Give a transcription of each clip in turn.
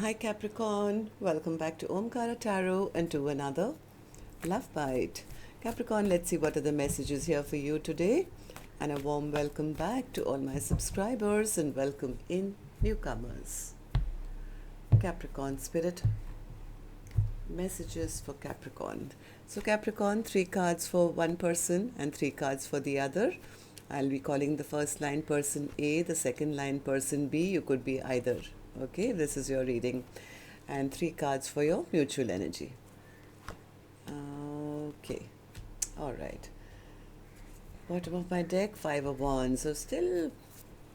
Hi Capricorn, welcome back to Omkaratarot and to another Love Bite. Capricorn, let's see what are the messages here for you today. And a warm welcome back to all my subscribers and welcome in newcomers. Capricorn Spirit, messages for Capricorn. So Capricorn, 3 cards for one person and 3 cards for the other. I'll be calling the first line person A, the second line person B. You could be either. Okay, this is your reading. And 3 cards for your mutual energy. Okay, all right. Bottom of my deck, 5 of Wands. So still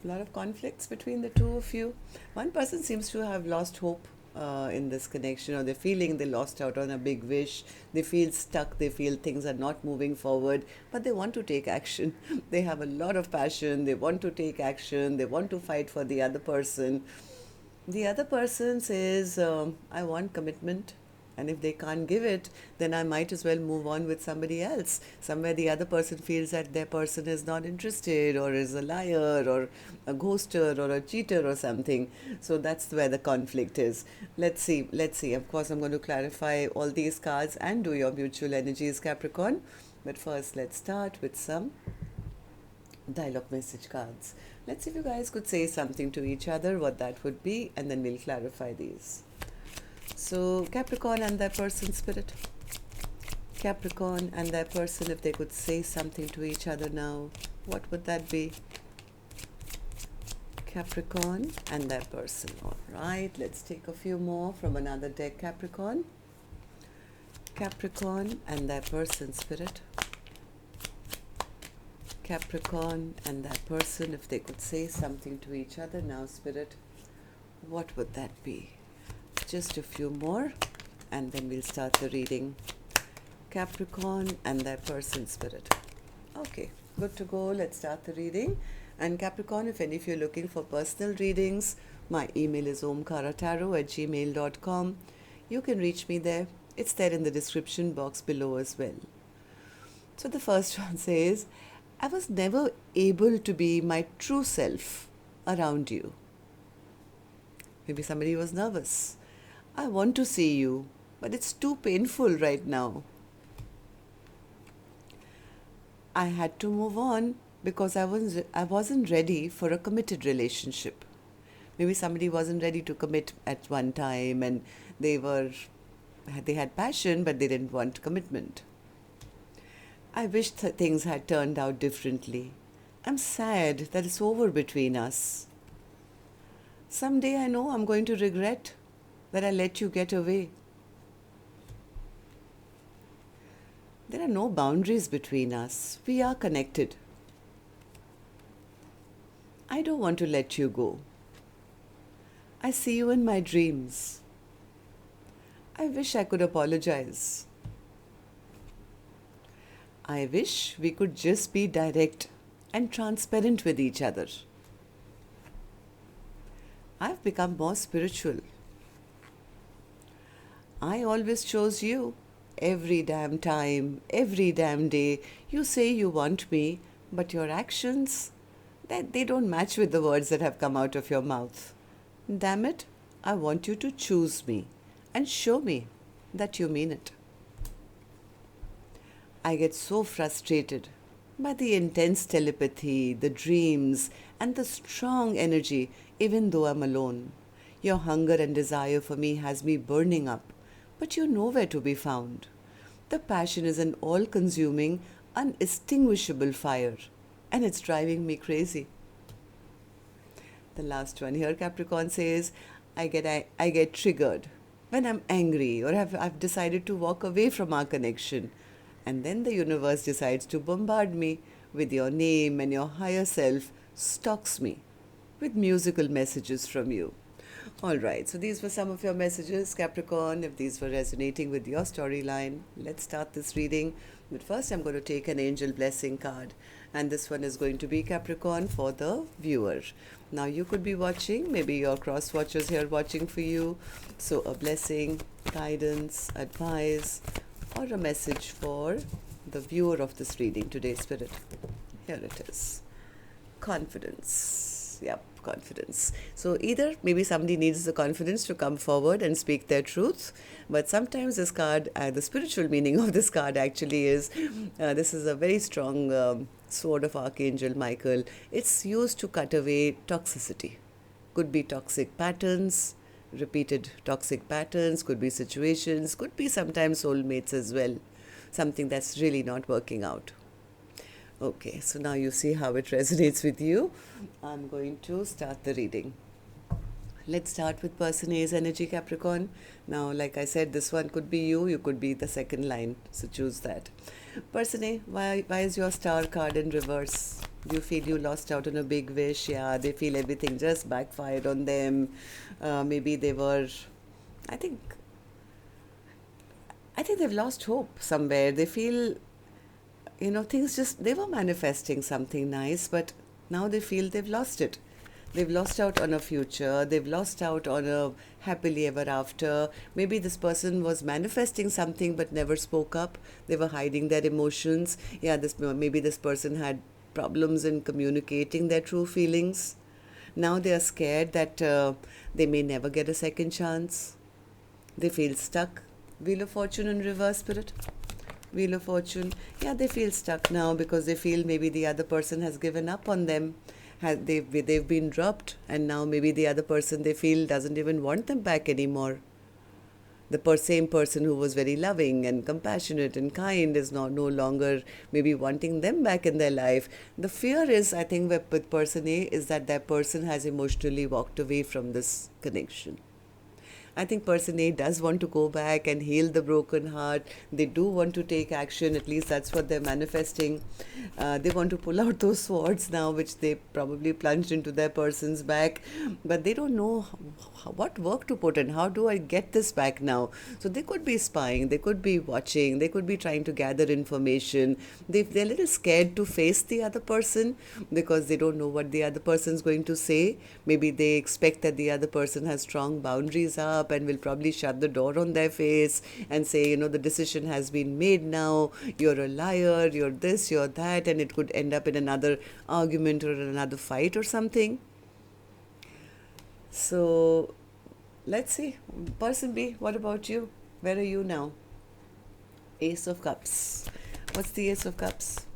a lot of conflicts between the two of you. One person seems to have lost hope in this connection, or they're feeling they lost out on a big wish. They feel stuck. They feel things are not moving forward, but they want to take action. They have a lot of passion. They want to take action. They want to fight for the other person. The other person says, I want commitment. And if they can't give it, then I might as well move on with somebody else. Somewhere the other person feels that their person is not interested, or is a liar, or a ghoster, or a cheater, or something. So that's where the conflict is. Let's see. Of course, I'm going to clarify all these cards and do your mutual energies, Capricorn. But first, let's start with some dialogue message cards. Let's see if you guys could say something to each other, what that would be, and then we'll clarify these. So Capricorn and their person, Spirit. Capricorn and their person, if they could say something to each other now, what would that be? Capricorn and their person. All right, let's take a few more from another deck, Capricorn. Capricorn and their person, Spirit. Capricorn and that person, if they could say something to each other now, Spirit, what would that be? Just a few more and then we'll start the reading. Capricorn and their person, Spirit. Okay, good to go. Let's start the reading. And Capricorn, if any of you are looking for personal readings, my email is omkaratarot@gmail.com. You can reach me there. It's there in the description box below as well. So the first one says, I was never able to be my true self around you. Maybe somebody was nervous. I want to see you, but it's too painful right now. I had to move on because I wasn't ready for a committed relationship. Maybe somebody wasn't ready to commit at one time, and they had passion, but they didn't want commitment. I wish things had turned out differently. I'm sad that it's over between us. Someday I know I'm going to regret that I let you get away. There are no boundaries between us. We are connected. I don't want to let you go. I see you in my dreams. I wish I could apologize. I wish we could just be direct and transparent with each other. I've become more spiritual. I always chose you. Every damn time, every damn day, you say you want me, but your actions, they don't match with the words that have come out of your mouth. Damn it, I want you to choose me and show me that you mean it. I get so frustrated by the intense telepathy, the dreams, and the strong energy, even though I'm alone. Your hunger and desire for me has me burning up, but you're nowhere to be found. The passion is an all-consuming, unextinguishable fire, and it's driving me crazy. The last one here, Capricorn says, I get triggered when I'm angry, or I've decided to walk away from our connection. And then the universe decides to bombard me with your name, and your higher self stalks me with musical messages from you. All right, so these were some of your messages, Capricorn. If these were resonating with your storyline, let's start this reading. But first, I'm going to take an angel blessing card. And this one is going to be Capricorn for the viewer. Now, you could be watching. Maybe your cross watchers here watching for you. So a blessing, guidance, advice, or a message for the viewer of this reading today, Spirit. Here it is. Confidence. Yep. confidence. So either maybe somebody needs the confidence to come forward and speak their truth, but sometimes this card, the spiritual meaning of this card actually is, this is a very strong sword of Archangel Michael. It's used to cut away toxicity. Could be toxic patterns, repeated toxic patterns, could be situations, could be sometimes soulmates as well. Something that's really not working out. Okay, so now you see how it resonates with you. I'm going to start the reading. Let's start with person A's energy, Capricorn. Now, like I said, this one could be you. You could be the second line, so choose that. Person A, why is your star card in reverse? You feel you lost out on a big wish. Yeah, they feel everything just backfired on them. Maybe they were, I think they've lost hope somewhere. They feel, things just, they were manifesting something nice, but now they feel they've lost it. They've lost out on a future. They've lost out on a happily ever after. Maybe this person was manifesting something but never spoke up. They were hiding their emotions. Yeah, maybe this person had problems in communicating their true feelings. Now they are scared that they may never get a second chance. They feel stuck. Wheel of Fortune in reverse, Spirit. Wheel of Fortune. Yeah, they feel stuck now because they feel maybe the other person has given up on them. They've been dropped, and now maybe the other person they feel doesn't even want them back anymore. The same person who was very loving and compassionate and kind is now no longer maybe wanting them back in their life. The fear is, I think, with person A is that person has emotionally walked away from this connection. I think person A does want to go back and heal the broken heart. They do want to take action. At least that's what they're manifesting. They want to pull out those swords now, which they probably plunged into their person's back. But they don't know what work to put in. How do I get this back now? So they could be spying. They could be watching. They could be trying to gather information. They're a little scared to face the other person because they don't know what the other person's going to say. Maybe they expect that the other person has strong boundaries up and will probably shut the door on their face and say, the decision has been made now, you're a liar, you're this, you're that, and it could end up in another argument or another fight or something. So let's see. Person B, what about you? Where are you now? Ace of Cups. What's the Ace of Cups?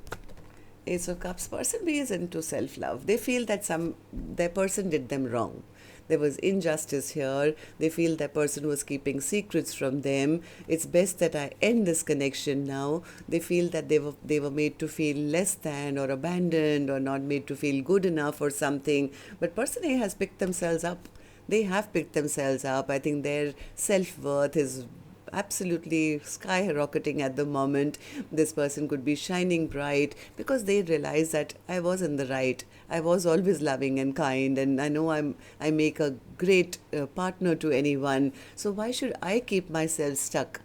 Ace of Cups. Person B is into self-love. They feel that their person did them wrong. There was injustice here. They feel that person was keeping secrets from them. It's best that I end this connection now. They feel that they were made to feel less than or abandoned or not made to feel good enough or something. But person A has picked themselves up. They have picked themselves up. I think their self-worth is absolutely skyrocketing at the moment. This person could be shining bright because they realize that I was in the right. I was always loving and kind, and I know I make a great partner to anyone. So why should I keep myself stuck,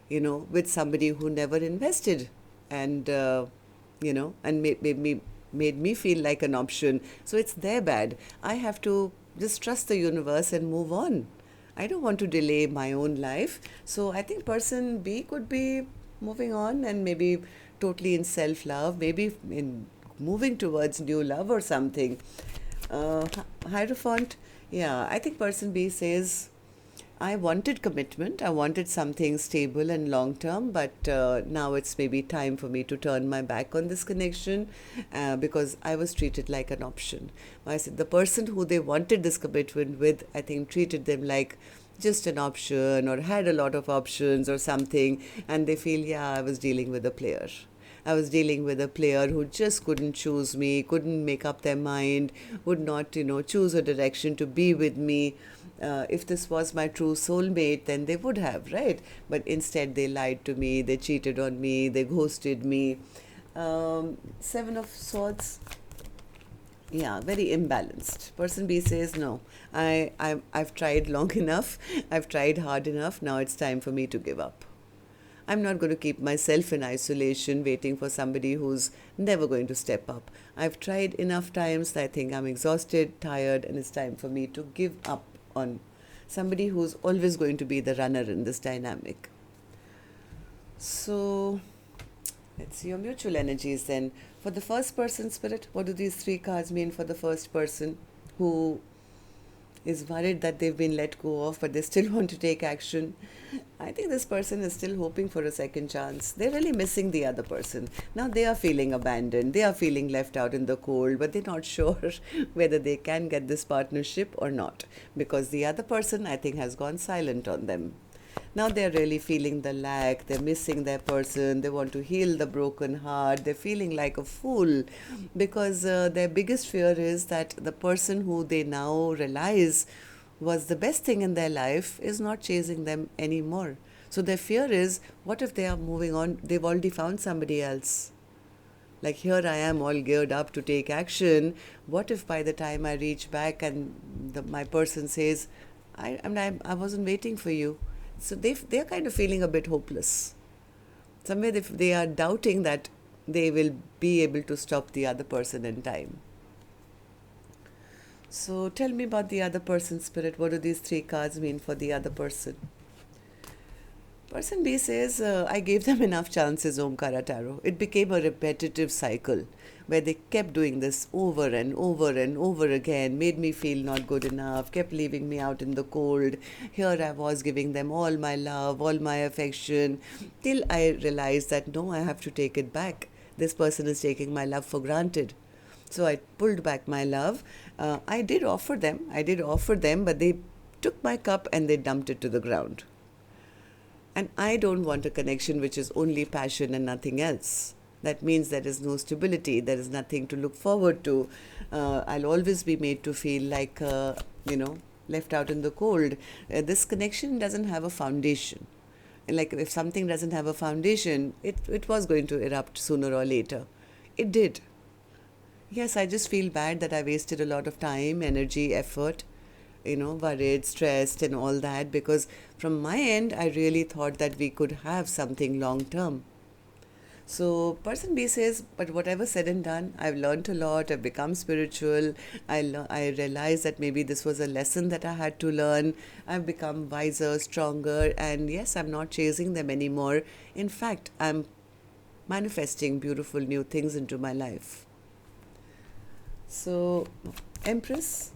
with somebody who never invested and and made me feel like an option. So it's their bad. I have to just trust the universe and move on. I don't want to delay my own life. So I think person B could be moving on and maybe totally in self-love, maybe in moving towards new love or something. Hierophant, yeah, I think person B says, I wanted commitment, I wanted something stable and long-term, but now it's maybe time for me to turn my back on this connection because I was treated like an option. I said the person who they wanted this commitment with, I think treated them like just an option or had a lot of options or something, and they feel, yeah, I was dealing with a player. I was dealing with a player who just couldn't choose me, couldn't make up their mind, would not, choose a direction to be with me. If this was my true soulmate, then they would have, right? But instead they lied to me, they cheated on me, they ghosted me. Seven of Swords. Yeah, very imbalanced. Person B says, no, I've tried long enough, I've tried hard enough, now it's time for me to give up. I'm not going to keep myself in isolation waiting for somebody who's never going to step up. I've tried enough times that I think I'm exhausted, tired, and it's time for me to give up on somebody who's always going to be the runner in this dynamic. So let's see your mutual energies then. For the first person, Spirit, what do these three cards mean for the first person who is worried that they've been let go of, but they still want to take action. I think this person is still hoping for a second chance. They're really missing the other person. Now they are feeling abandoned. They are feeling left out in the cold, but they're not sure whether they can get this partnership or not, because the other person, I think, has gone silent on them. Now they're really feeling the lack, they're missing their person, they want to heal the broken heart, they're feeling like a fool because their biggest fear is that the person who they now realize was the best thing in their life is not chasing them anymore. So their fear is, what if they are moving on, they've already found somebody else? Like, here I am all geared up to take action. What if by the time I reach back and my person says, I wasn't waiting for you? So they're kind of feeling a bit hopeless. Somewhere they are doubting that they will be able to stop the other person in time. So tell me about the other person, Spirit. What do these 3 cards mean for the other person? Person B says, I gave them enough chances, Omkaratarot. It became a repetitive cycle where they kept doing this over and over and over again, made me feel not good enough, kept leaving me out in the cold. Here I was giving them all my love, all my affection, till I realized that no, I have to take it back. This person is taking my love for granted. So I pulled back my love. I did offer them, but they took my cup and they dumped it to the ground. And I don't want a connection which is only passion and nothing else. That means there is no stability, there is nothing to look forward to. I'll always be made to feel like, left out in the cold. This connection doesn't have a foundation. Like, if something doesn't have a foundation, it was going to erupt sooner or later. It did. Yes, I just feel bad that I wasted a lot of time, energy, effort, worried, stressed and all that, because from my end, I really thought that we could have something long term. So person B says, but whatever said and done, I've learned a lot, I've become spiritual, I realized that maybe this was a lesson that I had to learn, I've become wiser, stronger, and yes, I'm not chasing them anymore. In fact, I'm manifesting beautiful new things into my life. So, Empress,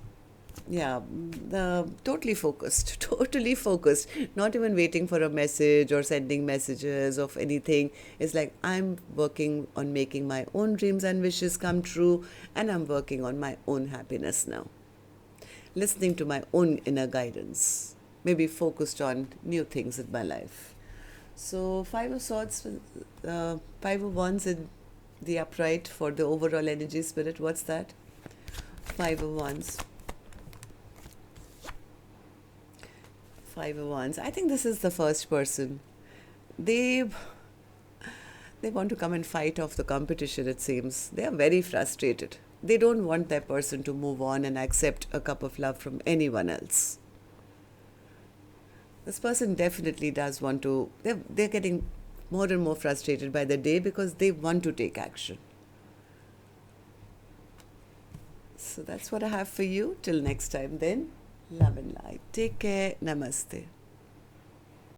yeah, totally focused, not even waiting for a message or sending messages of anything. It's like, I'm working on making my own dreams and wishes come true, and I'm working on my own happiness now. Listening to my own inner guidance, maybe focused on new things in my life. So, 5 of Swords, 5 of Wands in the upright for the overall energy, Spirit. What's that? 5 of Wands. 5 of Wands. I think this is the first person. They want to come and fight off the competition, it seems. They are very frustrated. They don't want their person to move on and accept a cup of love from anyone else. This person definitely does want to, they're getting more and more frustrated by the day because they want to take action. So that's what I have for you. Till next time then, love and light. Take care. Namaste.